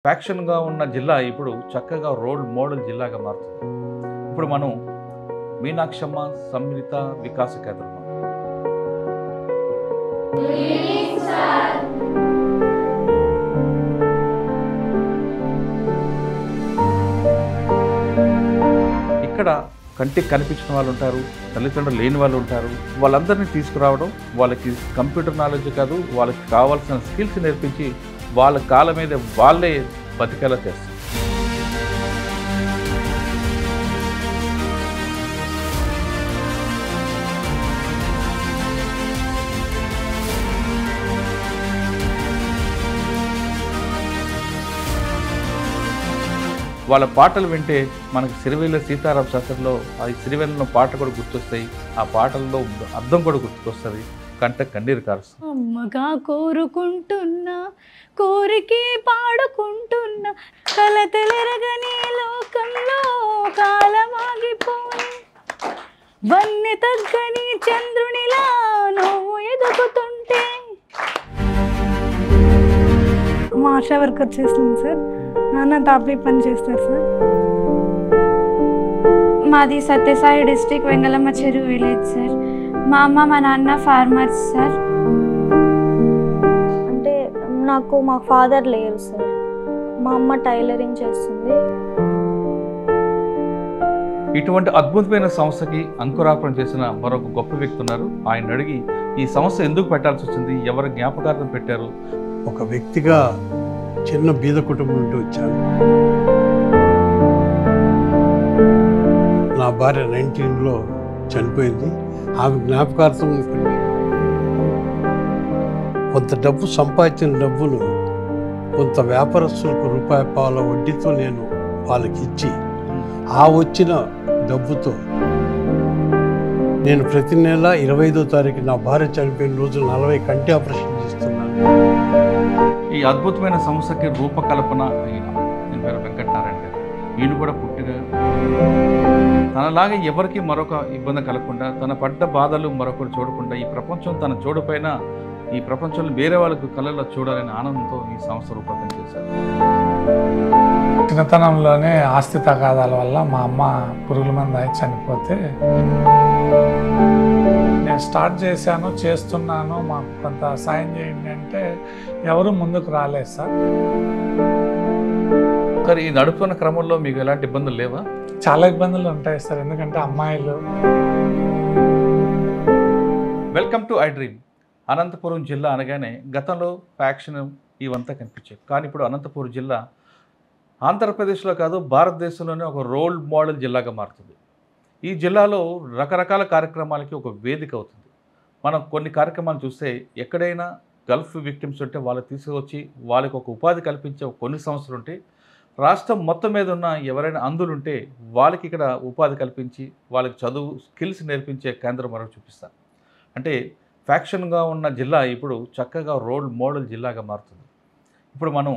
ఫ్యాక్షన్గా ఉన్న జిల్లా ఇప్పుడు చక్కగా రోల్ మోడల్ జిల్లాగా మారుతుంది. ఇప్పుడు మనం మీనాక్షమ్మ సమ్మిళిత వికాస కేంద్రం. ఇక్కడ కంటికి కనిపించిన వాళ్ళు ఉంటారు, తల్లిదండ్రులు లేని వాళ్ళు ఉంటారు. వాళ్ళందరినీ తీసుకురావడం, వాళ్ళకి కంప్యూటర్ నాలెడ్జ్ కాదు, వాళ్ళకి కావాల్సిన స్కిల్స్ నేర్పించి వాళ్ళ కాళ్ళ మీద వాళ్ళే బతికేలా చేస్తారు. వాళ్ళ పాటలు వింటే మనకి సిరివెల్ల సీతారామ శాస్త్రిలో ఆ సిరివెల్లలో పాట కూడా గుర్తొస్తాయి, ఆ పాటల్లో అర్థం కూడా గుర్తుకొస్తుంది, కంట కన్నీరు కారుస్తుంది. అమ్మగా కోరుకుంటున్నా, కోరికే పాడుకుంటున్నా, కలతలెరగని లోకంలో కాలమాగిపోయి, వన్నె తగ్గని చంద్రునిలా నువ్వు ఎదుగుతుంటే. మా ఆశా వర్కర్ చేస్తుంది సార్. నాన్న తాపీ పని చేస్తారు సార్. మాది సత్యసాయి డిస్ట్రిక్ట్ వెంగళమ్మ చెరువు విలేజ్ సార్. మా అమ్మ మా నాన్న ఫార్మర్స్ సార్. అంటే మా ఫాదర్ లేరు సార్. మా అమ్మ టైలరింగ్ చేస్తుంది. ఇటువంటి అద్భుతమైన సంస్థకి అంకురార్పణ చేసిన మరొక గొప్ప వ్యక్తి ఉన్నారు. ఆయన అడిగి ఈ సంస్థ ఎందుకు పెట్టాల్సి వచ్చింది, ఎవరి జ్ఞాపకార్థం పెట్టారు. ఒక వ్యక్తిగా చిన్న బీద కుటుంబం నుండి వచ్చాను. నా భార్య 19లో చనిపోయింది. ఆమె జ్ఞాపకార్థం కొంత డబ్బు సంపాదించిన డబ్బులు కొంత వ్యాపారస్తులకు రూపాయి పాల వడ్డీతో నేను వాళ్ళకి ఇచ్చి, ఆ వచ్చిన డబ్బుతో నేను ప్రతి నెల 25వ తారీఖు నా భార్య చనిపోయిన రోజు 40 కంటి ఆపరేషన్ చేస్తున్నాను. ఈ అద్భుతమైన సంస్థకి రూపకల్పన అయిన దీని పేరు వెంకటనారాయణ గారు. ఈయన కూడా పుట్టిగా తనలాగా ఎవరికి మరొక ఇబ్బంది కలగకుండా, తన పడ్డ బాధలు మరొకరు చూడకుండా, ఈ ప్రపంచం తన చూడపైన ఈ ప్రపంచంలో వేరే వాళ్ళకు కళ్ళలో చూడాలనే ఆనందంతో ఈ సంస్థ రూపకల్పన చేశారు. చిన్నతనంలోనే ఆస్తి తగాదాల వల్ల మా అమ్మ పురుగుల మందు అయి చనిపోతే నేను స్టార్ట్ చేశాను, చేస్తున్నాను, మాకు కొంత సాయం చేయండి అంటే ఎవరు ముందుకు రాలేదు సార్. సార్, ఈ నడుపుతున్న క్రమంలో మీకు ఎలాంటి ఇబ్బందులు లేవా? చాలా ఇబ్బందులు ఉంటాయి సార్, ఎందుకంటే అమ్మాయిలు. Welcome to I dream. Anantapuram జిల్లా అనగానే గతంలో ఫ్యాక్షన్ ఇవంతా కనిపించాయి. కానీ ఇప్పుడు అనంతపురం జిల్లా ఆంధ్రప్రదేశ్లో కాదు, భారతదేశంలోనే ఒక రోల్ మోడల్ జిల్లాగా మారుతుంది. ఈ జిల్లాలో రకరకాల కార్యక్రమాలకి ఒక వేదిక అవుతుంది. మనం కొన్ని కార్యక్రమాలు చూస్తే ఎక్కడైనా గల్ఫ్ విక్టిమ్స్ ఉంటే వాళ్ళు తీసుకొచ్చి వాళ్ళకి ఒక ఉపాధి కల్పించే కొన్ని సంస్థలు ఉంటే, రాష్ట్రం మొత్తం మీద ఉన్న ఎవరైనా అందులుంటే వాళ్ళకి ఇక్కడ ఉపాధి కల్పించి వాళ్ళకి చదువు స్కిల్స్ నేర్పించే కేంద్రం మనకు చూపిస్తారు. అంటే ఫ్యాక్షన్గా ఉన్న జిల్లా ఇప్పుడు చక్కగా రోల్ మోడల్ జిల్లాగా మారుతుంది. ఇప్పుడు మనం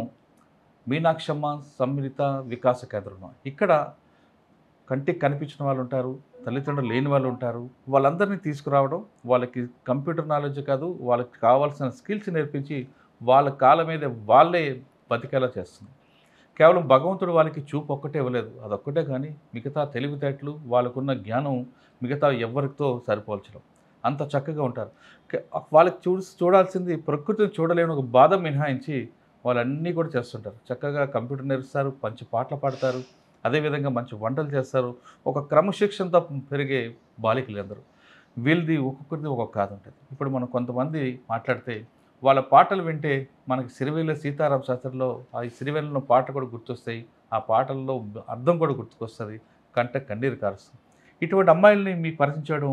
మీనాక్షమ్మ సమ్మిళిత వికాస కేంద్రం. ఇక్కడ కంటికి కనిపించిన వాళ్ళు ఉంటారు, తల్లిదండ్రులు లేని వాళ్ళు ఉంటారు. వాళ్ళందరినీ తీసుకురావడం, వాళ్ళకి కంప్యూటర్ నాలెడ్జ్ కాదు, వాళ్ళకి కావాల్సిన స్కిల్స్ నేర్పించి వాళ్ళ కాళ్ళ మీద వాళ్ళే బతికేలా చేస్తుంది. కేవలం భగవంతుడు వాళ్ళకి చూపు ఒక్కటే ఇవ్వలేదు, అదొక్కటే. కానీ మిగతా తెలివితేటలు, వాళ్ళకున్న జ్ఞానం మిగతా ఎవరితో సరిపోల్చడం. అంత చక్కగా ఉంటారు. వాళ్ళకి చూడాల్సింది ప్రకృతిని చూడలేని ఒక బాధ మినహాయించి వాళ్ళన్నీ కూడా చేస్తుంటారు. చక్కగా కంప్యూటర్ నేర్పిస్తారు, మంచి పాటలు పాడతారు, అదేవిధంగా మంచి వంటలు చేస్తారు. ఒక క్రమశిక్షణతో పెరిగే బాలికలు అందరూ. వీళ్ళది ఒక్కొక్కరిది ఒక్కొక్క కాదు ఉంటుంది. ఇప్పుడు మనం కొంతమంది మాట్లాడితే వాళ్ళ పాటలు వింటే మనకి సిరివెల్ల సీతారామ శాస్త్రిలో ఆ సిరివెల్లలో పాట కూడా గుర్తొస్తాయి, ఆ పాటల్లో అర్థం కూడా గుర్తుకొస్తుంది, కంట కన్నీరు కారుస్తుంది. ఇటువంటి అమ్మాయిల్ని మీకు పరిచయించడం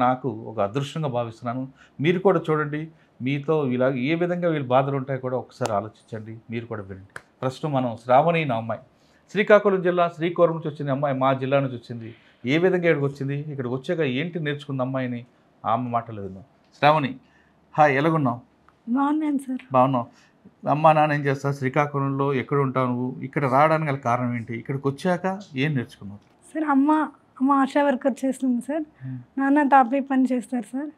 నాకు ఒక అదృష్టంగా భావిస్తున్నాను. మీరు కూడా చూడండి, మీతో ఇలా ఏ విధంగా వీళ్ళ బాధలు ఉంటాయో కూడా ఒకసారి ఆలోచించండి, మీరు కూడా వినండి. ప్రస్తుతం మనం శ్రావణి నా అమ్మాయి శ్రీకాకుళం జిల్లా శ్రీకోరం నుంచి వచ్చింది అమ్మాయి, మా జిల్లా నుంచి వచ్చింది. ఏ విధంగా ఇక్కడికి వచ్చింది, ఇక్కడికి వచ్చాక ఏంటి నేర్చుకుంది అమ్మాయిని, ఆమె మాటలు విన్నాం. శ్రావణి, హాయ్, ఎలాగున్నావు? బాగున్నాను సార్. బాగున్నావు. అమ్మ నాన్న ఏం చేస్తావు, శ్రీకాకుళంలో ఎక్కడ ఉంటావు నువ్వు, ఇక్కడ రావడానికి గల కారణం ఏంటి, ఇక్కడికి వచ్చాక ఏం నేర్చుకున్నావు? సార్, అమ్మ ఆశా వర్కర్ చేస్తుంది సార్. నాన్న తాపీ పని చేస్తారు సార్.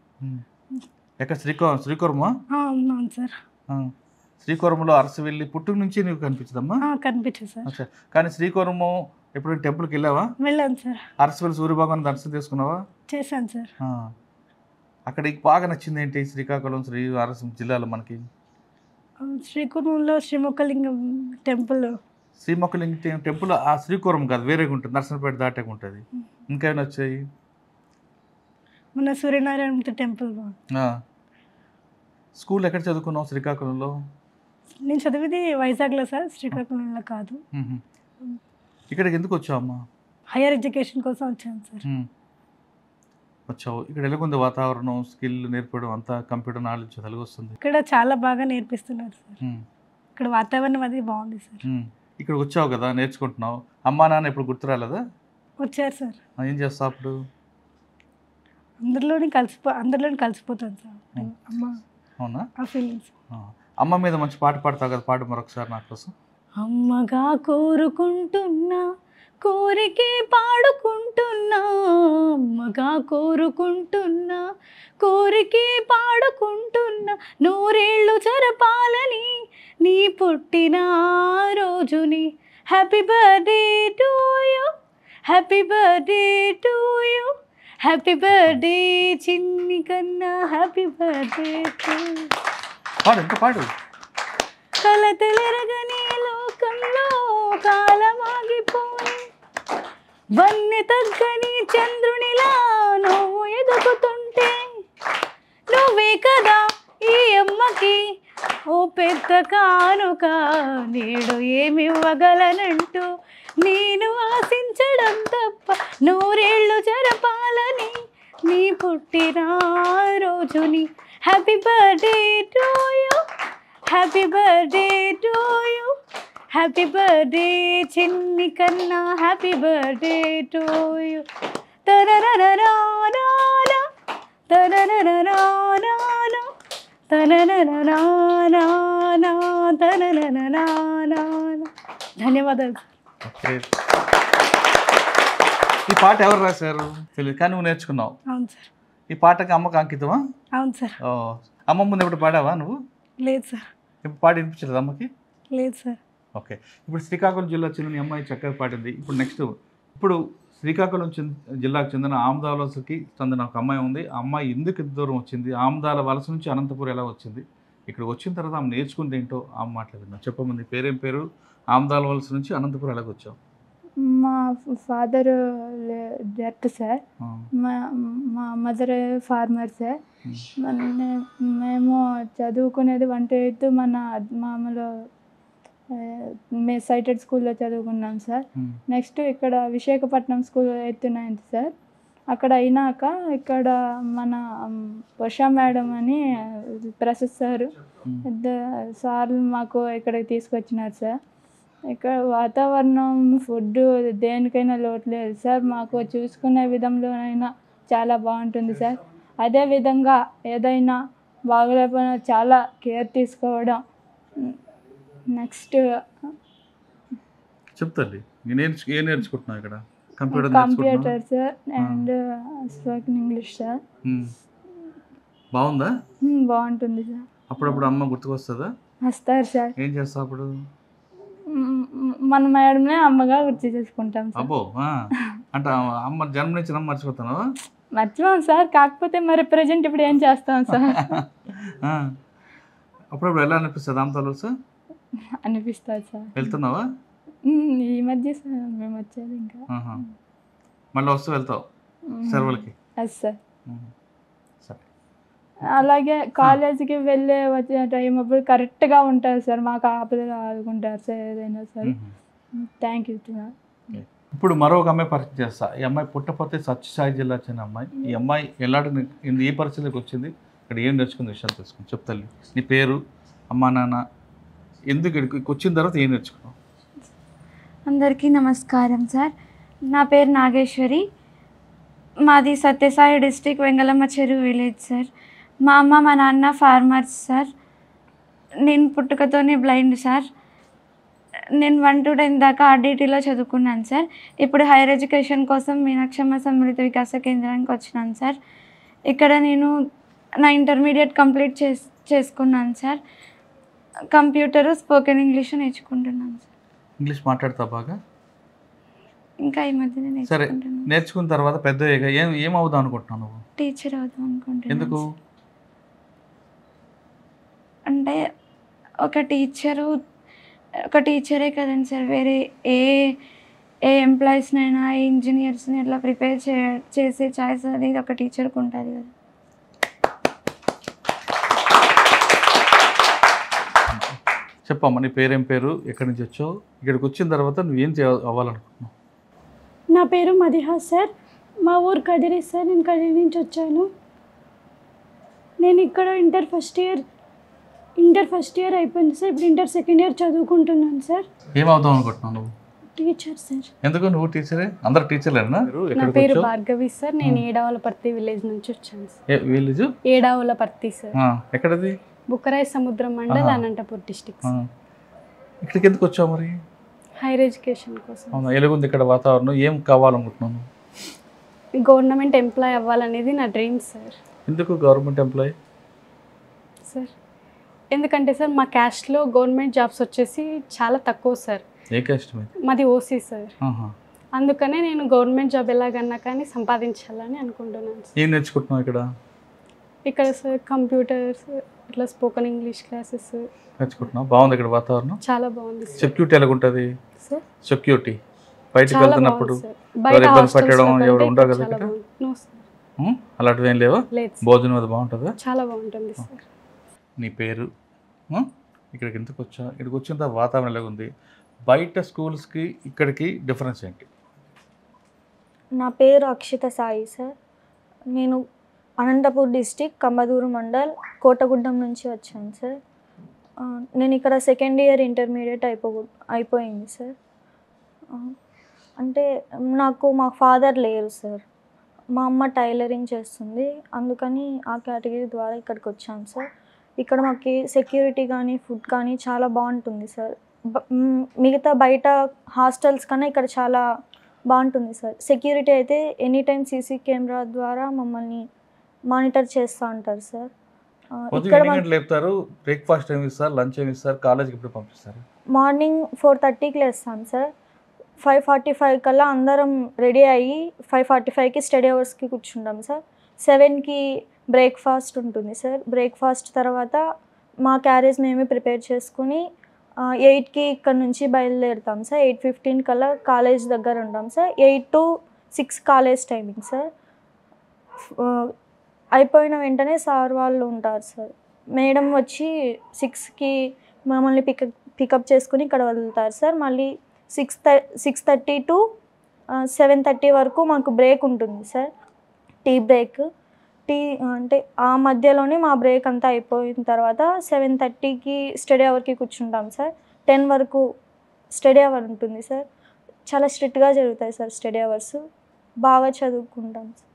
ఎక్కడ శ్రీకాకుళమా? అవును సార్. శ్రీకాకుళంలో అరసవెల్లి పుట్టుక నుంచి నీకు కనిపించదమ్మా? కనిపించదు సార్. అచ్చా, కానీ శ్రీకాకుళము ఎప్పుడు టెంపుల్కి వెళ్ళావా? వెళ్ళాను సార్. అరసవెల్లి సూర్యభగవాన్ దర్శనం చేసుకున్నావా? చేశాను సార్. అక్కడికి బాగా నచ్చింది ఏంటి శ్రీకాకుళం జిల్లాలో మనకి? శ్రీకాకుళంలో శ్రీముఖలింగం టెంపుల్. శ్రీముఖలింగం టెంపుల్ ఆ శ్రీకాకుళం కాదు, వేరేగా ఉంటుంది, నర్సంపేట దాటాక ఉంటుంది. ఇంకేమైనా వచ్చాయి? మన సూర్యనారాయణ టెంపుల్. స్కూల్ ఎక్కడ చదువుకున్నావు శ్రీకాకుళంలో? నేను చదివింది వైజాగ్లో సార్, శ్రీకాకుళంలో కాదు. ఇక్కడికి ఎందుకు వచ్చావమ్మా? హైయర్ ఎడ్యుకేషన్ కోసం వచ్చాను సార్. వచ్చావు. ఇక్కడ ఎలాగుంది వాతావరణం, స్కిల్ నేర్పడం అంతా, కంప్యూటర్ నాలెడ్జ్ తెలుగు వస్తుంది? ఇక్కడ చాలా బాగా నేర్పిస్తున్నారు సార్. ఇక్కడ వాతావరణం అది బాగుంది సార్. ఇక్కడ వచ్చావు కదా, నేర్చుకుంటున్నావు. అమ్మా నాన్న ఇప్పుడు గుర్తు రాలేదా? వచ్చారు సార్. ఏం చేస్తావు అప్పుడు? అందరిలోని కలిసిపోతాను సార్. అమ్మ. అవునా? ఆ ఫీలింగ్స్. అమ్మ మీద మంచి పాట పాడతావు కదా, పాడు మరొకసారి నా కోసం. అమ్మగా కోరుకుంటున్నా, కోరికే పాడుకుంటున్నా, అమ్మగా కోరుకుంటున్నా, కోరికే పాడుకుంటున్నా, నూరేళ్ళు జరపాలని నీ పుట్టిన రోజుని. Happy birthday to you, happy birthday to you, happy birthday చిన్ని కన్నా, హ్యాపీ బర్త్డే టు. పాడు, ఇంకా పాడు. కలతలెరగని లోకంలో కాలమాగిపోయి, వన్నె తగ్గని చంద్రునిలా నువ్వు ఎదుగుతుంటే, నువ్వే కదా ఈ అమ్మకి ఓ పెద్ద కానుక, నేడు ఏమివ్వగలనంటూ నేను ఆశించడం తప్ప, నూరేళ్ళు జరపాలని నీ పుట్టిన రోజుని. Happy birthday to you, happy birthday to you, happy birthday చిన్ని కన్నా, హ్యాపీ బర్త్డే టు యూ. తరరరరానా తరరరరానా తరరరరానా తరరరరానా. ధన్యవాదాలు. ఈ పాట ఎవరు రాశారు తెలియదు, కానీ నువ్వు నేర్చుకున్నావు. అవును సార్. ఈ పాటకి అమ్మకు అంకితమా? అవును సార్. అమ్మ ముందు ఎప్పుడు పాడావా నువ్వు? లేదు సార్. ఇప్పుడు పాట వినిపించలేదు అమ్మకి? లేదు సార్. ఓకే. ఇప్పుడు శ్రీకాకుళం జిల్లా చెందిన అమ్మాయి చక్కగా పాడింది. ఇప్పుడు నెక్స్ట్, ఇప్పుడు శ్రీకాకుళం జిల్లాకు చెందిన ఆమదాల వలసకి చెందిన ఒక అమ్మాయి ఉంది. ఆ అమ్మాయి ఎందుకు ఇంత దూరం వచ్చింది, ఆమదాల వలస నుంచి అనంతపురం ఎలా వచ్చింది, ఇక్కడ వచ్చిన తర్వాత ఆమె నేర్చుకుంది ఏంటో ఆమె మాట్లాడింది. చెప్పమంది, పేరేం పేరు, ఆమదాల వలస నుంచి అనంతపురం ఎలాగ వచ్చావు? మా ఫాదర్ డెత్ సార్, మా మదర్ ఫార్మర్ సార్. మేము చదువుకునేది 1 to 8 మన మామూలు సైటెడ్ స్కూల్లో చదువుకున్నాం సార్. నెక్స్ట్ ఇక్కడ Visakhapatnam school 8th 9th sir. అక్కడ అయినాక ఇక్కడ మన ఉషా మేడం అని ప్రొఫెసర్ సార్లు మాకు ఇక్కడికి తీసుకొచ్చినారు సార్. ఇక్కడ వాతావరణం, ఫుడ్ దేనికైనా లోటు లేదు సార్. మాకు చూసుకునే విధంలోనైనా చాలా బాగుంటుంది సార్. అదేవిధంగా ఏదైనా బాగలేకపోయినా చాలా కేర్ తీసుకోవడం. నెక్స్ట్ చెప్తాండి, ఏం నేర్చుకుంటున్నావు ఇక్కడ? Computer sir and spoken English sir. బాగుందా? బాగుంటుంది సార్. అప్పుడప్పుడు అమ్మ గుర్తుకొస్తుందా? వస్తారు సార్. ఏం చేస్తావు అప్పుడు? మన మేడమే అమ్మగా గుర్తు చేసుకుంటాం సార్. అబ్బో, అంటే అమ్మ జన్మనిచ్చిన మర్చిపోతాను? మర్చిపోం సార్, కాకపోతే మరి ప్రజెంట్ ఇప్పుడు ఏం చేస్తాం సార్. అప్పుడప్పుడు ఎలా అనిపిస్తుంది ఆమదాల సార్? అనిపిస్తుంది సార్. వెళ్తున్నావా ఈ మధ్య సార్ మేము వచ్చేది ఇంకా. మళ్ళీ వస్తూ వెళ్తావు సెలవులకి? Yes sir. అలాగే కాలేజీకి వెళ్ళే వచ్చే టైం అప్పుడు కరెక్ట్గా ఉంటారు సార్, మాకు ఆపదలు ఆదుకుంటారు సార్ ఏదైనా సరే. Thank you sir. ఇప్పుడు మరొక అమ్మాయి పరిచయం చేస్తా. ఈ అమ్మాయి పుట్టపర్తి సత్యసాయి జిల్లా చెందిన అమ్మాయి. ఈ అమ్మాయి ఎలాంటి ఏ పరిస్థితికి వచ్చింది, ఇక్కడ ఏం నేర్చుకుంది విషయాలు తెలుసుకుని చెప్తాను. నీ పేరు, అమ్మా నాన్న, ఎందుకు ఇక్కడికి వచ్చిన తర్వాత ఏం నేర్చుకున్నావు? అందరికీ నమస్కారం సార్. నా పేరు నాగేశ్వరి. మాది సత్యసాయి డిస్ట్రిక్ట్ వెంగళమ్మ చెరువు విలేజ్ సార్. మా అమ్మ మా నాన్న ఫార్మర్స్ సార్. నేను పుట్టుకతోనే బ్లైండ్ సార్. నేను 1 to 10 దాకా ఆర్డిటీలో చదువుకున్నాను సార్. ఇప్పుడు హైయర్ ఎడ్యుకేషన్ కోసం మీనాక్షమ్మ సమ్మిళిత వికాస కేంద్రానికి వచ్చినాను సార్. ఇక్కడ నేను నా ఇంటర్మీడియట్ కంప్లీట్ చేసుకున్నాను సార్. కంప్యూటర్, స్పోకెన్ ఇంగ్లీష్ నేర్చుకుంటున్నాను సార్. ఇంగ్లీష్ మాట్లాడతా బాగా? ఇంకా ఈ మధ్యనే సరే, నేర్చుకుంటున్నాను. నేర్చుకున్న తర్వాత పెద్దగా ఏం అవుదాం అనుకుంటున్నావు నువ్వు? టీచర్ అవుదాం అనుకుంటున్నాను. ఎందుకు? అంటే ఒక టీచరే కదండి సార్, వేరే ఏ ఎంప్లాయీస్నైనా, ఏ ఇంజనీర్స్ని ఎట్లా ప్రిపేర్ చేసే ఛాయిస్ అది ఒక టీచర్కి ఉంటుంది కదా. చెప్పమ్మా, నీ పేరేం పేరు, ఎక్కడి నుంచి వచ్చావు, ఇక్కడికి వచ్చిన తర్వాత నువ్వేం అవ్వాలనుకుంటున్నావు? నా పేరు మదిహా సార్. మా ఊరు కదిరి సార్. నేను కదిరి నుంచి వచ్చాను. నేను ఇక్కడ ఇంటర్ ఫస్ట్ ఇయర్ అయిపోయింది సార్. ఇప్పుడు ఇంటర్ సెకండ్ ఇయర్ చదువుకుంటున్నాను సార్. ఏమవుదాం అనుకుంటున్నావు నువ్వు? Teacher sir. ఎందుకు నువ్వు టీచరే? అందరు టీచర్లేనా? నా పేరు భార్గవి సార్. నేను ఏడావులపర్తి విలేజ్ నుంచి వచ్చాను సార్. Village Edavulaparthi sir. ఎక్కడది? బుక్కరాయ సముద్రం మండల్, అనంతపూర్ డిస్ట్రిక్ట్. ఇక్కడికి ఎందుకు వచ్చావు మరి? హైయర్ ఎడ్యుకేషన్ కోసం. అవునా, ఎలాగుంది ఇక్కడ వాతావరణం? ఏం కావాలనుకుంటున్నాను? గవర్నమెంట్ ఎంప్లాయ్ అవ్వాలనేది నా డ్రీమ్ సార్. ఎందుకు గవర్నమెంట్ ఎంప్లాయ్ సార్? ఎందుకంటే సార్ మా క్యాస్ట్లో గవర్నమెంట్ జాబ్స్ వచ్చేసి చాలా తక్కువ సార్. ఏ క్యాస్ట్? మాది ఓసీ సార్. అందుకనే నేను గవర్నమెంట్ జాబ్ ఎలాగన్నా కానీ సంపాదించాలని అనుకుంటున్నాను సార్. ఏం నేర్చుకుంటున్నావు ఇక్కడ? ఇక్కడ సార్ కంప్యూటర్స్, ఇట్లా స్పోకెన్ ఇంగ్లీష్ క్లాసెస్ నేర్చుకుంటున్నావు. బాగుంది ఇక్కడ వాతావరణం? చాలా బాగుంది సార్. సెక్యూరిటీ ఎలాగుంటుంది సార్? సెక్యూరిటీ బయటకు చాలా వెళ్తున్నప్పుడు బాగుంది సార్. బయట ఇబ్బంది పెట్టడం ఎవరు ఉండవు కదా చాలా ఇక్కడ? బాగుంది. No sir. అలాంటివి ఏం లేవా? లేదు సార్. భోజనం అది బాగుంటుందా? చాలా బాగుంటుంది సార్. నీ పేరు, ఇక్కడికి ఎందుకు వచ్చా, ఇక్కడికి వచ్చిన తర్వాత వాతావరణం ఎలాగుంది, బయట స్కూల్స్కి ఇక్కడికి డిఫరెన్స్ ఏంటి? నా పేరు అక్షిత సాయి సార్. నేను అనంతపూర్ డిస్టిక్, కంబదూరు మండల్, కోటగుడ్డం నుంచి వచ్చాను సార్. నేను ఇక్కడ సెకండ్ ఇయర్ ఇంటర్మీడియట్ అయిపోయింది సార్. అంటే నాకు మా ఫాదర్ లేరు సార్. మా అమ్మ టైలరింగ్ చేస్తుంది, అందుకని ఆ కేటగిరీ ద్వారా ఇక్కడికి వచ్చాను సార్. ఇక్కడ మాకు సెక్యూరిటీ కానీ ఫుడ్ కానీ చాలా బాగుంటుంది సార్. మిగతా బయట హాస్టల్స్ కన్నా ఇక్కడ చాలా బాగుంటుంది సార్. సెక్యూరిటీ అయితే ఎనీ టైం సీసీ కెమెరా ద్వారా మమ్మల్ని మానిటర్ చేస్తూ ఉంటారు సార్. ఇక్కడ లేపుతారు. బ్రేక్ఫాస్ట్ ఏమి ఇస్తారు, లంచ్ ఏమి ఇస్తారు, కాలేజ్కి ఇప్పుడు పంపిస్తారు? మార్నింగ్ 4:30కి లేస్తాం సార్. 5:45 కల్లా అందరం రెడీ అయ్యి 5:45కి స్టడీ అవర్స్కి కూర్చుంటాం సార్. 7కి బ్రేక్ఫాస్ట్ ఉంటుంది సార్. బ్రేక్ఫాస్ట్ తర్వాత మా క్యారేజ్ మేమే ప్రిపేర్ చేసుకుని 8కి ఇక్కడ నుంచి బయలుదేరుతాం సార్. 8:15 కల్లా కాలేజ్ దగ్గర ఉంటాం sir. 8 to 6 college timing sir. అయిపోయిన వెంటనే సార్ వాళ్ళు ఉంటారు సార్. మేడం వచ్చి 6కి మమ్మల్ని పికప్ చేసుకుని ఇక్కడ వదులుతారు సార్. మళ్ళీ 6:30 to 7:30 వరకు మాకు బ్రేక్ ఉంటుంది సార్, టీ బ్రేక్. అంటే ఆ మధ్యలోనే మా బ్రేక్ అంతా అయిపోయిన తర్వాత 7:30కి స్టడీ అవర్కి కూర్చుంటాం సార్. 10 వరకు స్టడీ అవర్ ఉంటుంది సార్. చాలా స్ట్రిక్ట్గా జరుగుతాయి సార్ స్టడీ అవర్స్. బాగా చదువుకుంటాం సార్.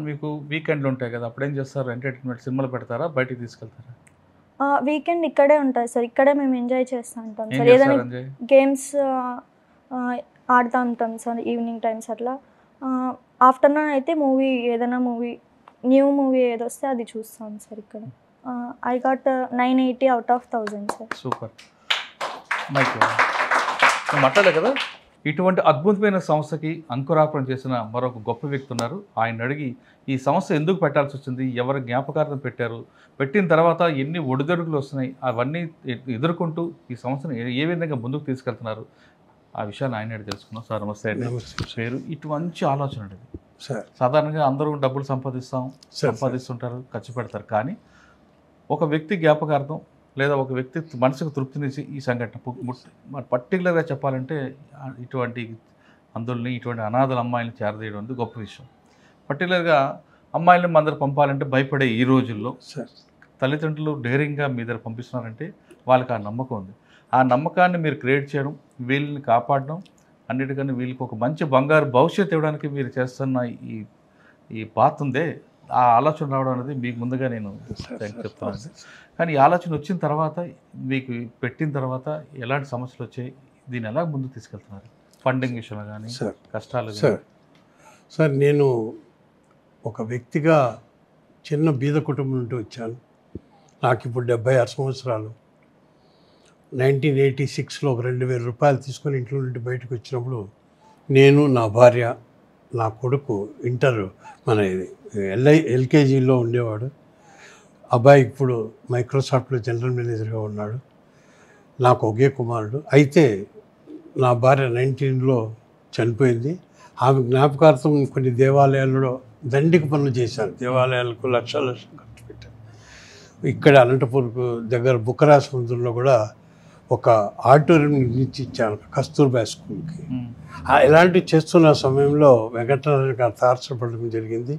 మీకు వీకెండ్లు ఉంటాయి కదా, అప్పుడు ఏం చేస్తారు? ఎంటర్టైన్మెంట్ సినిమాలు పెడతారా, బయటికి తీసుకెళ్తారా? వీకెండ్ ఇక్కడే ఉంటుంది సార్. ఇక్కడే మేము ఎంజాయ్ చేస్తూ ఉంటాం సార్. ఏదైనా గేమ్స్ ఆడుతూ ఉంటాం సార్ ఈవినింగ్ టైమ్స్ అట్లా. ఆఫ్టర్నూన్ అయితే ఏదైనా న్యూ మూవీ ఏదొస్తే అది చూస్తాం సార్ ఇక్కడ. I got 980 out of 1000 sir. Super. మాట్లాడలే కదా. ఇటువంటి అద్భుతమైన సంస్థకి అంకురార్పణ చేసిన మరొక గొప్ప వ్యక్తి ఉన్నారు. ఆయన అడిగి ఈ సంస్థ ఎందుకు పెట్టాల్సి వచ్చింది, ఎవరి జ్ఞాపకార్థం పెట్టారు, పెట్టిన తర్వాత ఎన్ని ఒడిదొడుకులు వస్తున్నాయి, అవన్నీ ఎదుర్కొంటూ ఈ సంస్థను ఏ విధంగా ముందుకు తీసుకెళ్తున్నారు, ఆ విషయాన్ని ఆయన తెలుసుకున్నాం. సార్ నమస్తే అండి. పేరు ఇటు మంచి ఆలోచన అండి. సాధారణంగా అందరూ డబ్బులు సంపాదిస్తుంటారు, ఖర్చు పెడతారు. కానీ ఒక వ్యక్తి జ్ఞాపకార్థం లేదా ఒక వ్యక్తి మనసుకు తృప్తినిచ్చి ఈ సంఘటన పర్టికులర్గా చెప్పాలంటే ఇటువంటి అందుల్ని, ఇటువంటి అనాథల అమ్మాయిని చేరదీయడం అనేది గొప్ప విషయం. పర్టికులర్గా అమ్మాయిలను అందరు పంపాలంటే భయపడే ఈ రోజుల్లో తల్లిదండ్రులు డేరింగ్గా మీ దగ్గర పంపిస్తున్నారంటే వాళ్ళకి ఆ నమ్మకం ఉంది. ఆ నమ్మకాన్ని మీరు క్రియేట్ చేయడం, వీళ్ళని కాపాడడం, అన్నిటికన్నా వీళ్ళకి ఒక మంచి బంగారు భవిష్యత్తు ఇవ్వడానికి మీరు చేస్తున్న ఈ పాత ఉందే, ఆ ఆలోచన రావడం అనేది మీకు ముందుగా నేను చెప్తాను. కానీ ఈ ఆలోచన వచ్చిన తర్వాత, మీకు పెట్టిన తర్వాత ఎలాంటి సమస్యలు వచ్చాయి, దీన్ని ఎలా ముందుకు తీసుకెళ్తున్నారు? ఫండింగ్ విషయంలో కానీ కష్టాలు? సార్ నేను ఒక వ్యక్తిగా చిన్న బీద కుటుంబం నుండి వచ్చాను. నాకు ఇప్పుడు 76 సంవత్సరాలు. 1986లో ఒక 2000 రూపాయలు తీసుకొని ఇంట్లో నుండి బయటకు వచ్చినప్పుడు నేను, నా భార్య, నా కొడుకు ఇంటర్ మన ఎల్కేజీలో ఉండేవాడు. అబ్బాయి ఇప్పుడు మైక్రోసాఫ్ట్లో జనరల్ మేనేజర్గా ఉన్నాడు. నాకు ఒకే కుమారుడు. అయితే నా భార్య 19లో చనిపోయింది. ఆమె జ్ఞాపకార్థం కొన్ని దేవాలయాల్లో దండిక పనులు చేశాను. దేవాలయాలకు లక్షలు ఖర్చు పెట్టాను. ఇక్కడ అనంతపూర్కు దగ్గర బుక్కరా సముద్రంలో కూడా ఒక ఆడిటోరియం నిర్మించి ఇచ్చాను కస్తూర్బా స్కూల్కి. ఇలాంటివి చేస్తున్న సమయంలో వెంకటనారాయణ గారు తారసపడడం జరిగింది.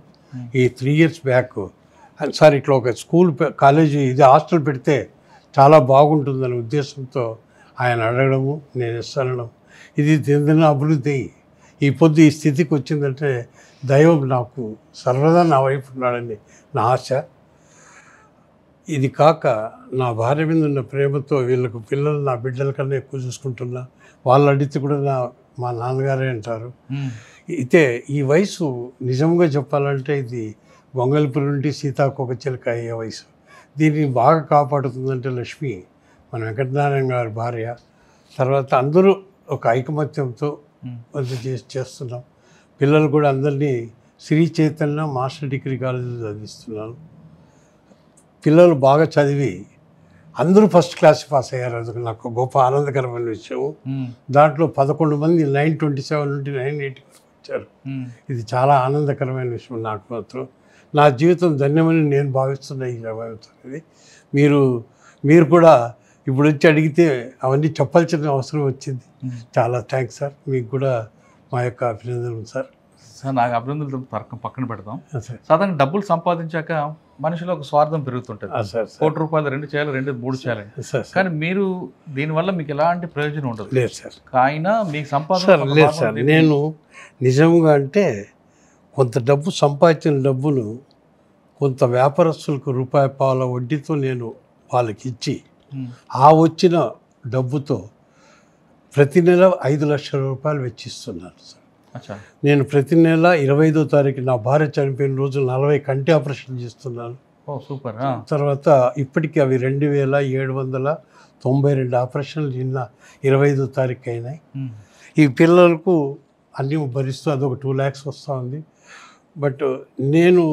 ఈ 3 years బ్యాక్ సార్ ఇట్లా ఒక స్కూల్ కాలేజీ ఇది హాస్టల్ పెడితే చాలా బాగుంటుందనే ఉద్దేశంతో ఆయన అడగడము, నేను ఇస్తానడం, ఇది దినదిన అభివృద్ధి. ఈ పొద్దు ఈ స్థితికి వచ్చిందంటే దైవం నాకు సర్వదా నా వైపు ఉన్నాడని నా ఆశ. ఇది కాక నా భార్య మీద ఉన్న ప్రేమతో వీళ్ళకు పిల్లలు నా బిడ్డల కన్నా ఎక్కువ చూసుకుంటున్నా. వాళ్ళు అడిగితే కూడా మా నాన్నగారే అంటారు. అయితే ఈ వయసు నిజంగా చెప్పాలంటే ఇది గొంగళిపురి నుండి సీతాకోకచిలుక అయ్యే వయసు. దీన్ని బాగా కాపాడుతుందంటే లక్ష్మి, మన వెంకటనారాయణ గారి భార్య. తర్వాత అందరూ ఒక ఐకమత్యంతో చేస్తున్నాం. పిల్లలు కూడా అందరినీ శ్రీ చైతన్య మాస్టర్ డిగ్రీ కాలేజీలో చదివిస్తున్నాను. పిల్లలు బాగా చదివి అందరూ ఫస్ట్ క్లాస్ పాస్ అయ్యారు. అది నాకు గొప్ప ఆనందకరమైన విషయం. దాంట్లో 11 మంది 927 నుండి 980 వచ్చారు. ఇది చాలా ఆనందకరమైన విషయం నాకు మాత్రం. నా జీవితం ధన్యమని నేను భావిస్తున్న ఈ సమయంతో ఇది మీరు కూడా ఇప్పుడు వచ్చి అడిగితే అవన్నీ చెప్పాల్సిన అవసరం వచ్చింది. చాలా థ్యాంక్స్ సార్. మీకు కూడా మా యొక్క అభినందనలు సార్. సార్ నాకు అభినందనలు పక్కన పెడతాం. సాధారణ డబ్బులు సంపాదించాక మనిషిలో ఒక స్వార్థం పెరుగుతుంటుంది. ₹1 2 చేయాలి, 2 3 చేయాలి. కానీ మీరు దీనివల్ల మీకు ఎలాంటి ప్రయోజనం ఉండదు. లేదు సార్. అయినా మీకు సంపాదన లేదు సార్. నేను నిజంగా అంటే కొంత డబ్బు సంపాదించిన డబ్బును కొంత వ్యాపారస్తులకు ₹1 వడ్డీతో నేను వాళ్ళకి ఇచ్చి ఆ వచ్చిన డబ్బుతో ప్రతి నెల 5 లక్షల రూపాయలు వెచ్చిస్తున్నాను సార్. నేను ప్రతి నెల 25వ తారీఖు నా భార్య చనిపోయిన రోజు 40 కంటి ఆపరేషన్ చేస్తున్నాను. సూపర్. తర్వాత ఇప్పటికీ అవి 2792 ఆపరేషన్లు నిన్న 25వ తారీఖు అయినాయి. ఈ పిల్లలకు అన్నీ భరిస్తూ అదొక 2 lakhs వస్తూ ఉంది. బట్ నేను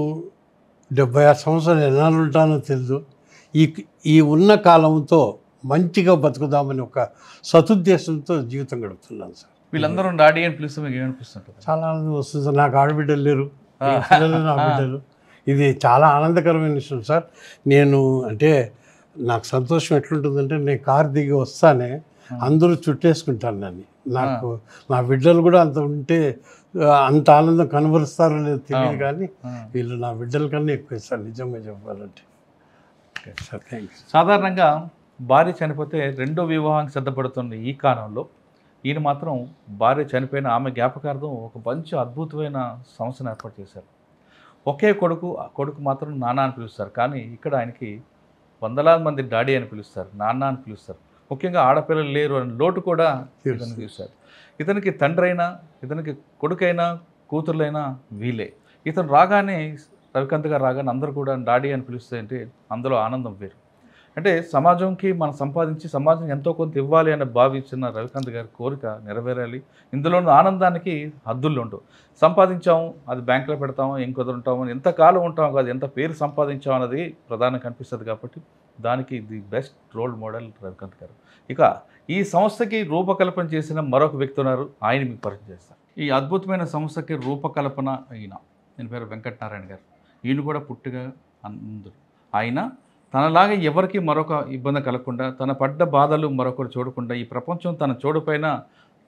76 సంవత్సరాలు ఎన్నాళ్ళు ఉంటానో తెలియదు. ఈ ఉన్న కాలంతో మంచిగా బతుకుదామని ఒక సదుద్దేశంతో జీవితం గడుపుతున్నాను సార్. వీళ్ళందరూ డాడీ అని పిలిస్తే మీకు ఏమనిపిస్తుంటుంది? చాలా ఆనందం వస్తుంది సార్. నాకు ఆడబిడ్డలు లేరు, పిల్లలు నా బిడ్డలు. ఇది చాలా ఆనందకరమైన విషయం సార్. నేను అంటే నాకు సంతోషం ఎట్లుంటుందంటే నేను కారు దిగి వస్తానే అందరూ చుట్టేసుకుంటాను నన్ను. నాకు నా బిడ్డలు కూడా అంత ఉంటే అంత ఆనందం కనబరుస్తారో లేదో తెలియదు, కానీ వీళ్ళు నా బిడ్డల కన్నా ఎక్కువ సార్ నిజంగా చెప్పాలంటే. Sir thanks. సాధారణంగా భార్య చనిపోతే రెండో వివాహానికి సిద్ధపడుతున్న ఈ కాలంలో ఈయన మాత్రం భార్య చనిపోయిన ఆమె జ్ఞాపకార్థం ఒక మంచి అద్భుతమైన సంస్థను ఏర్పాటు చేశారు. ఒకే కొడుకు, ఆ కొడుకు మాత్రం నాన్న అని పిలుస్తారు. కానీ ఇక్కడ ఆయనకి వందలాది మంది డాడీ అని పిలుస్తారు, నాన్న అని పిలుస్తారు. ముఖ్యంగా ఆడపిల్లలు లేరు అని లోటు కూడా ఇతను చూశారు. ఇతనికి తండ్రి అయినా, ఇతనికి కొడుకైనా, కూతురులైనా వీలే. ఇతను రాగానే, రవికాంత్ గారు రాగానే అందరూ కూడా డాడీ అని పిలుస్తే అంటే అందులో ఆనందం వేరు. అంటే సమాజంకి మనం సంపాదించి సమాజం ఎంతో కొంత ఇవ్వాలి అని భావించిన రవికాంత్ గారి కోరిక నెరవేరాలి. ఇందులోని ఆనందానికి హద్దుల్లో ఉండవు. సంపాదించాము, అది బ్యాంకులో పెడతాము, ఏం కుదురుంటాము, ఎంతకాలం ఉంటాము కాదు, ఎంత పేరు సంపాదించాము అన్నది ప్రధానంగా కనిపిస్తుంది. కాబట్టి దానికి the best role model Ravikanth garu. ఇక ఈ సంస్థకి రూపకల్పన చేసిన మరొక వ్యక్తి ఉన్నారు, ఆయన మీకు పరిచయం చేస్తారు. ఈ అద్భుతమైన సంస్థకి రూపకల్పన అయిన ఆయన పేరు వెంకటనారాయణ గారు. ఈయన కూడా పుట్టుగా అందరు. ఆయన తనలాగా ఎవరికి మరొక ఇబ్బంది కలగకుండా, తన పడ్డ బాధలు మరొకరు చూడకుండా, ఈ ప్రపంచం తన చూడపైన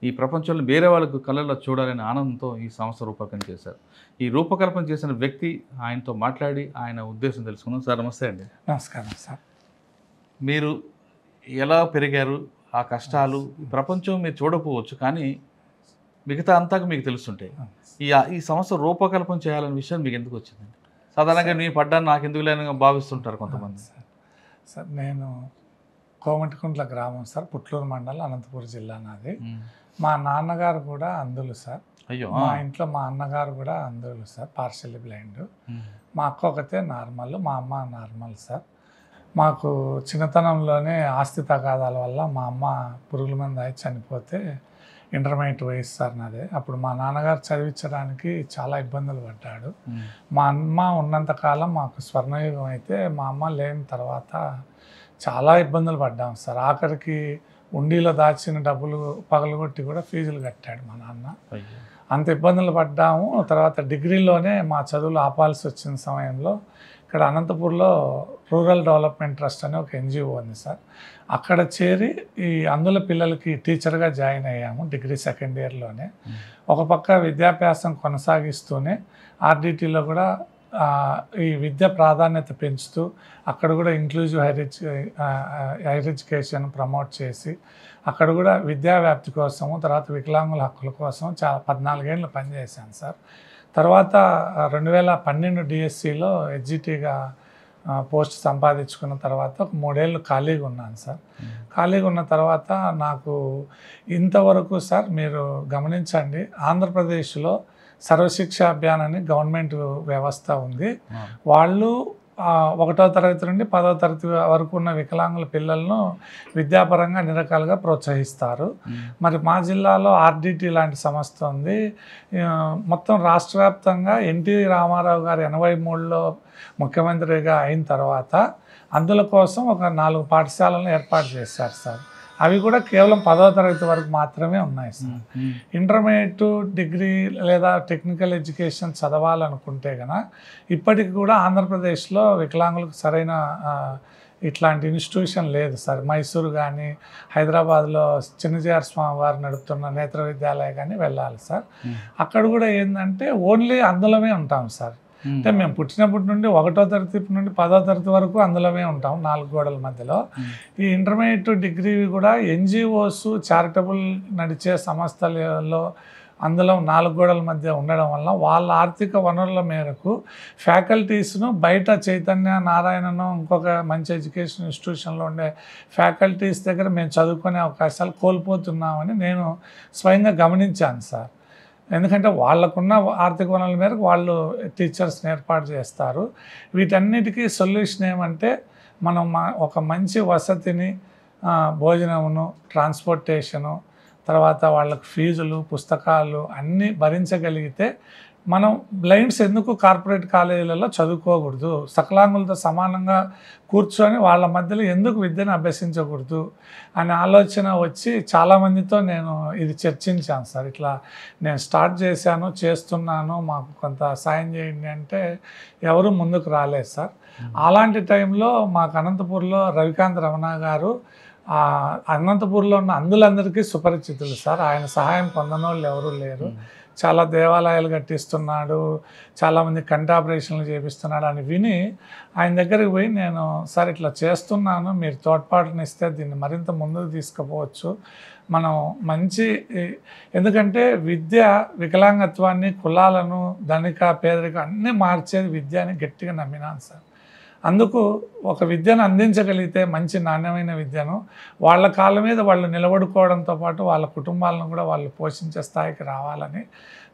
ఈ ప్రపంచంలో వేరే వాళ్ళకు కళ్ళల్లో చూడాలనే ఆనందంతో ఈ సంస్థ రూపకల్పన చేశారు. ఈ రూపకల్పన చేసిన వ్యక్తి ఆయనతో మాట్లాడి ఆయన ఉద్దేశం తెలుసుకున్నాం. సార్ నమస్తే అండి. నమస్కారం సార్. మీరు ఎలా పెరిగారు, ఆ కష్టాలు, ప్రపంచం మీరు చూడకపోవచ్చు కానీ మిగతా అంతా మీకు తెలుస్తుంటాయి. ఈ సంస్థ రూపకల్పన చేయాలనే విషయం మీకు ఎందుకు వచ్చిందండి? సాధారణంగా నేను పడ్డాను నాకు ఎందుకు లేని భావిస్తుంటారు కొంతమంది. సార్ నేను కోమటికుంట్ల గ్రామం సార్, పుట్లూరు మండలం, అనంతపురం జిల్లా నాది. మా నాన్నగారు కూడా అందులు సార్. అయ్యో. మా ఇంట్లో మా అన్నగారు కూడా అందరూ సార్ పార్షియల్లీ బ్లైండ్. మా అక్క ఒకతే నార్మల్, మా అమ్మ నార్మల్ సార్. మాకు చిన్నతనంలోనే ఆస్తి తగాదాల వల్ల మా అమ్మ పురుగుల మందు అయి చనిపోతే ఇంటర్మీడియట్ వయసు సార్ నాదే. అప్పుడు మా నాన్నగారు చదివించడానికి చాలా ఇబ్బందులు పడ్డాడు. మా అమ్మ ఉన్నంతకాలం మాకు స్వర్ణయుగం అయితే, మా అమ్మ లేని తర్వాత చాలా ఇబ్బందులు పడ్డాం సార్. ఆఖరికి ఉండిలో దాచిన డబ్బులు పగలగొట్టి కూడా ఫీజులు కట్టాడు మా నాన్న. అంత ఇబ్బందులు పడ్డాము. తర్వాత డిగ్రీలోనే మా చదువులు ఆపాల్సి వచ్చిన సమయంలో ఇక్కడ అనంతపూర్లో రూరల్ డెవలప్మెంట్ ట్రస్ట్ అనే ఒక ఎన్జిఓ ఉంది సార్. అక్కడ చేరి ఈ అందుల పిల్లలకి టీచర్గా జాయిన్ అయ్యాము డిగ్రీ సెకండ్ ఇయర్లోనే. ఒక పక్క విద్యాభ్యాసం కొనసాగిస్తూనే ఆర్డిటీలో కూడా ఈ విద్య ప్రాధాన్యత పెంచుతూ అక్కడ కూడా ఇంక్లూజివ్ హైర్ ఎడ్యుకేషన్ ప్రమోట్ చేసి అక్కడ కూడా విద్యా వ్యాప్తి కోసము, తర్వాత వికలాంగుల హక్కుల కోసం 14 ఏళ్ళు పనిచేశాను సార్. తర్వాత 2012 డిఎస్సిలో హెచ్జిటీగా పోస్ట్ సంపాదించుకున్న తర్వాత ఒక 3 ఏళ్ళు ఖాళీగా ఉన్నాను సార్. ఖాళీగా ఉన్న తర్వాత నాకు ఇంతవరకు సార్ మీరు గమనించండి, ఆంధ్రప్రదేశ్లో సర్వశిక్ష అభియాన్ అని గవర్నమెంట్ వ్యవస్థ ఉంది. వాళ్ళు 1వ తరగతి నుండి 10వ తరగతి వరకు ఉన్న వికలాంగుల పిల్లలను విద్యాపరంగా అన్ని రకాలుగా ప్రోత్సహిస్తారు. మరి మా జిల్లాలో ఆర్డిటీ లాంటి సంస్థ ఉంది. మొత్తం రాష్ట్ర వ్యాప్తంగా ఎన్టీ రామారావు గారు 83లో ముఖ్యమంత్రిగా అయిన తర్వాత అందుల కోసం ఒక 4 పాఠశాలను ఏర్పాటు చేశారు సార్. అవి కూడా కేవలం 10వ తరగతి వరకు మాత్రమే ఉన్నాయి సార్. ఇంటర్మీడియట్, డిగ్రీ లేదా టెక్నికల్ ఎడ్యుకేషన్ చదవాలనుకుంటే కనుక ఇప్పటికి కూడా ఆంధ్రప్రదేశ్లో వికలాంగులకు సరైన ఇట్లాంటి ఇన్స్టిట్యూషన్ లేదు సార్. మైసూరు కానీ, హైదరాబాద్లో చిన్నజీఆర్ స్వామి వారు నడుపుతున్న నేత్ర విద్యాలయం కానీ వెళ్ళాలి సార్. అక్కడ కూడా ఏంటంటే ఓన్లీ అందులోనే ఉంటాం సార్. అంటే మేము పుట్టినప్పటి నుండి 1వ తరగతి నుండి 10వ తరగతి వరకు అందులోనే ఉంటాం, 4 గోడల మధ్యలో. ఈ ఇంటర్మీడియట్, డిగ్రీ కూడా ఎన్జిఓస్, చారిటబుల్ నడిచే సంస్థలలో అందులో 4 గోడల మధ్య ఉండడం వల్ల వాళ్ళ ఆర్థిక వనరుల మేరకు ఫ్యాకల్టీస్ను బయట చైతన్య, నారాయణను, ఇంకొక మంచి ఎడ్యుకేషన్ ఇన్స్టిట్యూషన్లో ఉండే ఫ్యాకల్టీస్ దగ్గర మేము చదువుకునే అవకాశాలు కోల్పోతున్నామని నేను స్వయంగా గమనించాను సార్. ఎందుకంటే వాళ్ళకున్న ఆర్థిక వనరుల మేరకు వాళ్ళు టీచర్స్ని ఏర్పాటు చేస్తారు. వీటన్నిటికీ సొల్యూషన్ ఏమంటే మనం ఒక మంచి వసతిని, భోజనమును, ట్రాన్స్పోర్టేషను, తర్వాత వాళ్ళకి ఫీజులు, పుస్తకాలు అన్నీ భరించగలిగితే మనం బ్లైండ్స్ ఎందుకు కార్పొరేట్ కాలేజీలలో చదువుకోకూడదు, సకలాంగులతో సమానంగా కూర్చొని వాళ్ళ మధ్యలో ఎందుకు విద్యను అభ్యసించకూడదు అనే ఆలోచన వచ్చి చాలామందితో నేను ఇది చర్చించాను సార్. ఇట్లా నేను స్టార్ట్ చేస్తున్నాను, మాకు కొంత సాయం చేయండి అంటే ఎవరు ముందుకు రాలేదు సార్. అలాంటి టైంలో మాకు అనంతపూర్లో రవికాంత్ రమణ గారు, అనంతపూర్లో ఉన్న అందులందరికీ సుపరిచితులు సార్. ఆయన సహాయం పొందనోళ్ళు ఎవరూ లేరు. చాలా దేవాలయాలు కట్టిస్తున్నాడు, చాలామంది కంటి ఆపరేషన్లు చేపిస్తున్నాడు అని విని ఆయన దగ్గరికి పోయి నేను సార్ ఇట్లా చేస్తున్నాను, మీరు తోడ్పాటునిస్తే దీన్ని మరింత ముందుకు తీసుకుపోవచ్చు. మనం మంచి, ఎందుకంటే విద్య వికలాంగత్వాన్ని, కులాలను, ధనిక పేదరికం అన్నీ మార్చేది విద్య అని గట్టిగా నమ్మినాను సార్. అందుకు ఒక విద్యను అందించగలిగితే, మంచి నాణ్యమైన విద్యను, వాళ్ళ కాళ్ళ మీద వాళ్ళు నిలబడుకోవడంతో పాటు వాళ్ళ కుటుంబాలను కూడా వాళ్ళు పోషించే స్థాయికి రావాలని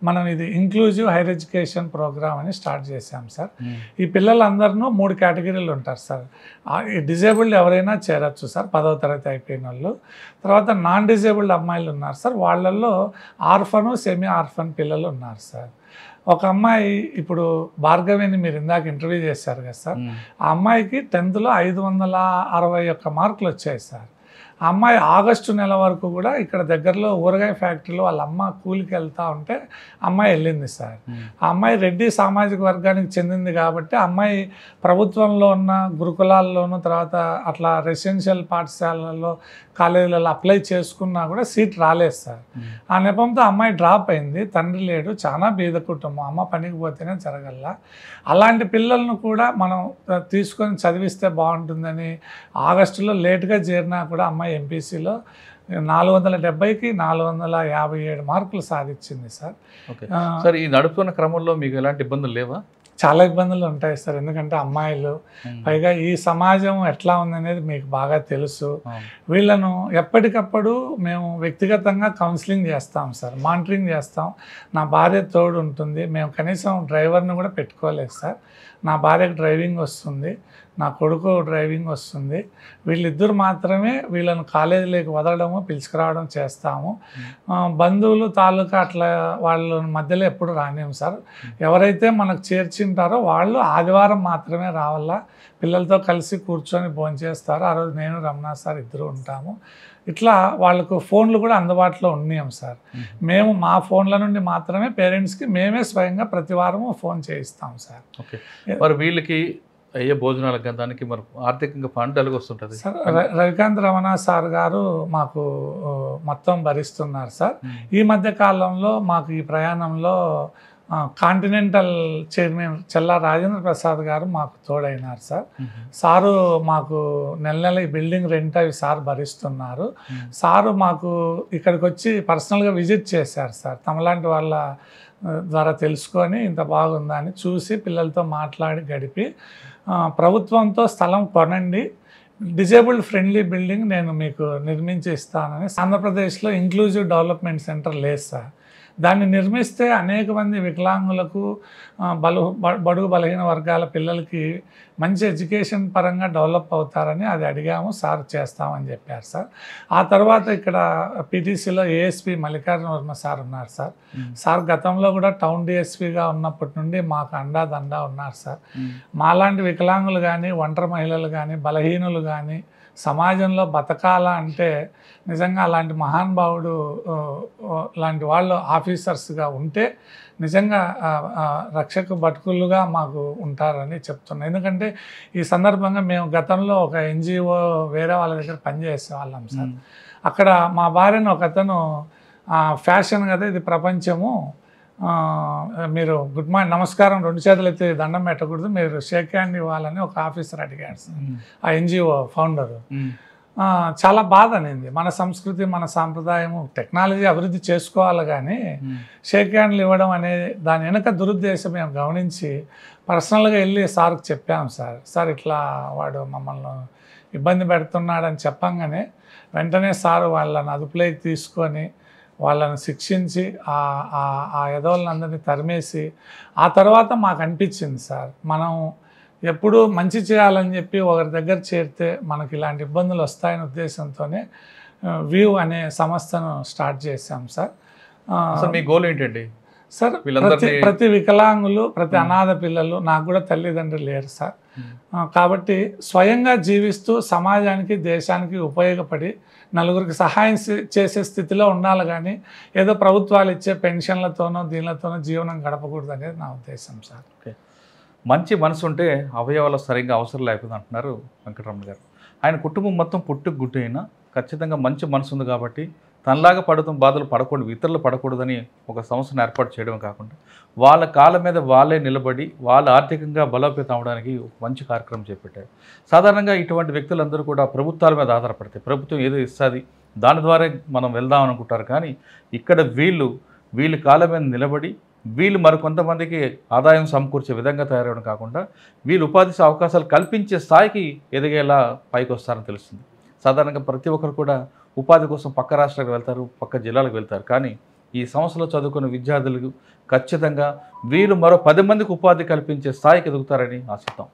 మనం ఇది ఇంక్లూజివ్ హైర్ ఎడ్యుకేషన్ ప్రోగ్రామ్ అని స్టార్ట్ చేశాం సార్. ఈ పిల్లలందరూ 3 కేటగిరీలు ఉంటారు సార్. డిజేబుల్డ్ ఎవరైనా చేరచ్చు సార్, 10వ తరగతి అయిపోయిన వాళ్ళు. తర్వాత నాన్ డిజేబుల్డ్ అమ్మాయిలు ఉన్నారు సార్, వాళ్ళల్లో ఆర్ఫను, సెమీ ఆర్ఫన్ పిల్లలు ఉన్నారు సార్. ఒక అమ్మాయి ఇప్పుడు భార్గవిని మీరు ఇందాక ఇంటర్వ్యూ చేశారు కదా సార్, ఆ అమ్మాయికి 10th లో 561 మార్కులు వచ్చాయి సార్. ఆ అమ్మాయి ఆగస్టు నెల వరకు కూడా ఇక్కడ దగ్గరలో ఊరగాయ ఫ్యాక్టరీలో వాళ్ళ అమ్మ కూలికి వెళ్తూ ఉంటే అమ్మాయి వెళ్ళింది సార్. ఆ అమ్మాయి రెడ్డి సామాజిక వర్గానికి చెందింది కాబట్టి అమ్మాయి ప్రభుత్వంలో ఉన్న గురుకులాల్లోనూ, తర్వాత అట్లా రెసిడెన్షియల్ పాఠశాలల్లో, కాలేజీలలో అప్లై చేసుకున్నా కూడా సీట్ రాలేదు సార్. ఆ నెపంతో అమ్మాయి డ్రాప్ అయింది. తండ్రి లేడు, చాలా బీద కుటుంబం, అమ్మ పనికి పోతేనే జరగల్లా. అలాంటి పిల్లలను కూడా మనం తీసుకొని చదివిస్తే బాగుంటుందని ఆగస్టులో లేటుగా చేరినా కూడా అమ్మాయి ఎంపీసీలో 470కి 457 మార్కులు సాధించింది సార్. ఓకే సార్, ఈ నడుపుతున్న క్రమంలో మీకు ఎలాంటి ఇబ్బందులు లేవా? చాలా ఇబ్బందులు ఉంటాయి సార్. ఎందుకంటే అమ్మాయిలు, పైగా ఈ సమాజం ఎట్లా ఉందనేది మీకు బాగా తెలుసు. వీళ్ళను ఎప్పటికప్పుడు మేము వ్యక్తిగతంగా కౌన్సిలింగ్ చేస్తాం సార్, మానిటరింగ్ చేస్తాం. నా భార్య తోడు ఉంటుంది. మేము కనీసం డ్రైవర్ని కూడా పెట్టుకోలేదు సార్. నా భార్యకు డ్రైవింగ్ వస్తుంది, నా కొడుకు డ్రైవింగ్ వస్తుంది. వీళ్ళిద్దరు మాత్రమే వీళ్ళను కాలేజీలోకి వదలడము, పిలుచుకురావడం చేస్తాము. బంధువులు తాలూకా అట్లా వాళ్ళ మధ్యలో ఎప్పుడు రానియం సార్. ఎవరైతే మనకు చేర్చింటారో వాళ్ళు ఆదివారం మాత్రమే రావాలా, పిల్లలతో కలిసి కూర్చొని భోంచేస్తారు. ఆ రోజు నేను రమణ సార్ ఇద్దరు ఉంటాము. ఇట్లా వాళ్ళకు ఫోన్లు కూడా అందుబాటులో ఉన్నాం సార్. మేము మా ఫోన్ల నుండి మాత్రమే పేరెంట్స్కి మేమే స్వయంగా ప్రతి వారము ఫోన్ చేయిస్తాం సార్. ఓకే, మరి వీళ్ళకి అయ్యే భోజనాలకు దానికి మరి ఆర్థికంగా ఫండ్ ఎలాగ వస్తుంటుంది సార్? రవికాంత్ రమణ సార్ గారు మాకు మొత్తం భరిస్తున్నారు సార్. ఈ మధ్య కాలంలో మాకు ఈ ప్రయాణంలో కాంటినెంటల్ చైర్మన్ చెల్లా రాజేంద్ర ప్రసాద్ గారు మాకు తోడైనారు సార్. సారు మాకు నెల నెల ఈ బిల్డింగ్ రెంట్ అవి సార్ భరిస్తున్నారు. సారు మాకు ఇక్కడికి వచ్చి పర్సనల్గా విజిట్ చేశారు సార్. తమలాంటి వాళ్ళ ద్వారా తెలుసుకొని ఇంత బాగుందని చూసి పిల్లలతో మాట్లాడి గడిపి ప్రభుత్వంతో స్థలం కొనండి, డిజేబుల్డ్ ఫ్రెండ్లీ బిల్డింగ్ నేను మీకు నిర్మించి ఇస్తానని. ఆంధ్రప్రదేశ్లో ఇంక్లూజివ్ డెవలప్మెంట్ సెంటర్ లేదు సార్. దాన్ని నిర్మిస్తే అనేక మంది వికలాంగులకు బడుగు బలహీన వర్గాల పిల్లలకి మంచి ఎడ్యుకేషన్ పరంగా డెవలప్ అవుతారని అది అడిగాము. సార్ చేస్తామని చెప్పారు సార్. ఆ తర్వాత ఇక్కడ పీటీసీలో ఏఎస్పీ మల్లికార్జున వర్మ సార్ ఉన్నారు సార్. సార్ గతంలో కూడా టౌన్ డిఎస్పీగా ఉన్నప్పటి నుండి మాకు అండా ఉన్నారు సార్. మాలాంటి వికలాంగులు కానీ, ఒంటరి మహిళలు కానీ, బలహీనులు కానీ సమాజంలో బతకాల అంటే నిజంగా అలాంటి మహానుభావుడు లాంటి వాళ్ళు ఆఫీసర్స్గా ఉంటే నిజంగా రక్షక భటుకులుగా మాకు ఉంటారని చెప్తున్నాను. ఎందుకంటే ఈ సందర్భంగా మేము గతంలో ఒక ఎన్జిఓ వేరే వాళ్ళ దగ్గర పనిచేసే వాళ్ళం సార్. అక్కడ మా భార్యను ఒక అతను ఫ్యాషన్ కదా ఇది ప్రపంచము, మీరు గుడ్ మార్నింగ్ నమస్కారం 2 చేతులు ఎత్తి దండం పెట్టకూడదు, మీరు షేక్ హ్యాండ్ ఇవ్వాలని ఒక ఆఫీసర్ అడిగాడు సార్. ఆ ఎన్జిఓ ఫౌండరు చాలా బాధ అనింది. మన సంస్కృతి, మన సాంప్రదాయము, టెక్నాలజీ అభివృద్ధి చేసుకోవాలి కానీ షేక్ హ్యాండ్లు ఇవ్వడం అనేది దాని వెనక దురుద్దేశం మేము గమనించి పర్సనల్గా వెళ్ళి సార్కి చెప్పాము సార్. సార్ ఇట్లా వాడు మమ్మల్ని ఇబ్బంది పెడుతున్నాడని చెప్పంగానే వెంటనే సార్ వాళ్ళని అదుపులోకి తీసుకొని వాళ్ళని శిక్షించి ఆ ఎదవలందరినీ తరిమేసి ఆ తర్వాత మాకు అనిపించింది సార్, మనం ఎప్పుడు మంచి చేయాలని చెప్పి ఒకరి దగ్గర చేరితే మనకి ఇలాంటి ఇబ్బందులు వస్తాయనే ఉద్దేశంతోనే వ్యూ అనే సంస్థను స్టార్ట్ చేశాం సార్. మీ గోల్ ఏంటండి సార్? ప్రతి వికలాంగులు, ప్రతి అనాథ పిల్లలు, నాకు కూడా తల్లిదండ్రులు లేరు సార్. కాబట్టి స్వయంగా జీవిస్తూ సమాజానికి, దేశానికి ఉపయోగపడి నలుగురికి సహాయం చేసే స్థితిలో ఉండాలి కానీ ఏదో ప్రభుత్వాలు ఇచ్చే పెన్షన్లతోనో దీనిలతోనో జీవనం గడపకూడదు అనేది నా ఉద్దేశం సార్. ఓకే, మంచి మనసు ఉంటే అవయవాలు సరిగ్గా అవసరం లేకపోతే అంటున్నారు వెంకటరమణ గారు. ఆయన కుటుంబం మొత్తం పుట్టుకు గుడ్డు అయినా ఖచ్చితంగా మంచి మనసు ఉంది కాబట్టి తనలాగా బాధలు పడకూడదు, ఇతరులు పడకూడదని ఒక సంస్థను ఏర్పాటు చేయడం కాకుండా వాళ్ళ కాళ్ళ మీద వాళ్ళే నిలబడి వాళ్ళు ఆర్థికంగా బలోపేతం అవడానికి ఒక మంచి కార్యక్రమం చేపట్టారు. సాధారణంగా ఇటువంటి వ్యక్తులందరూ కూడా ప్రభుత్వాల మీద ఆధారపడతాయి, ప్రభుత్వం ఏదో ఇస్తుంది దాని ద్వారా మనం వెళ్దాం అనుకుంటారు. కానీ ఇక్కడ వీళ్ళు కాళ్ళ మీద నిలబడి వీళ్ళు మరికొంతమందికి ఆదాయం సమకూర్చే విధంగా తయారవడం కాకుండా వీళ్ళు ఉపాధి అవకాశాలు కల్పించే స్థాయికి ఎదిగేలా పైకి వస్తారని తెలుస్తుంది. సాధారణంగా ప్రతి ఒక్కరు కూడా ఉపాధి కోసం పక్క రాష్ట్రాలకు వెళ్తారు, పక్క జిల్లాలకు వెళ్తారు. కానీ ఈ సంస్థలో చదువుకున్న విద్యార్థులకు ఖచ్చితంగా వీళ్ళు మరో 10 మందికి ఉపాధి కల్పించే స్థాయికి ఎదుగుతారని ఆశిద్దాం.